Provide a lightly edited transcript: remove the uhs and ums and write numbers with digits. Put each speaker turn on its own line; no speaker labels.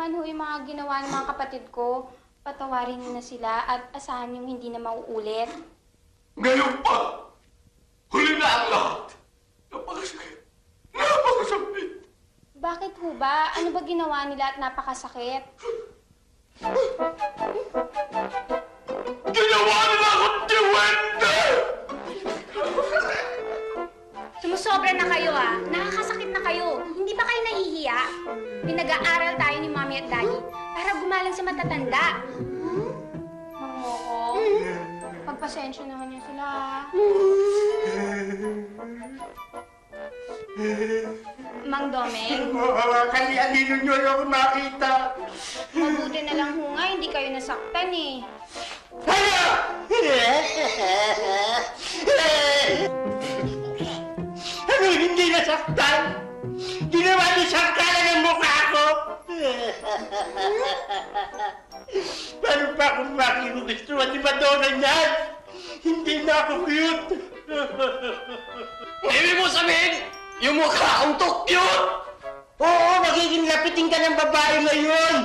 Man ho yung mga ginawa ng mga kapatid ko, patawarin niyo na sila at asahan yung hindi na mauulit.
Ngayon pa! Huli na ang lahat! Napakasakit! Napakasakit!
Bakit ho ba? Ano ba ginawa nila at napakasakit?
Ginawa nila akong diwende!
Sumusobra na kayo Nakakasakit na kayo. Hindi ba kayo nahihiya? Pinag-aaral tayo ni Mommy at Daddy para gumalang sa matatanda.
Mangoko, pagpasensya naman niyo sila. Mang Domeng,
Kali-alino nyo lang ako makita.
mabuti na lang ho nga, hindi kayo nasaktan eh.
Hala! Ano hindi nasaktan? Ginawa ni saktalan ang mukha ko! Paano pa kung makigugustuhan ni Madonna niyan? Hindi na ako cute!
Ibig mo sabihin, yung mukha kong cute!
Oo, magiging lapitin ka ng babae ngayon!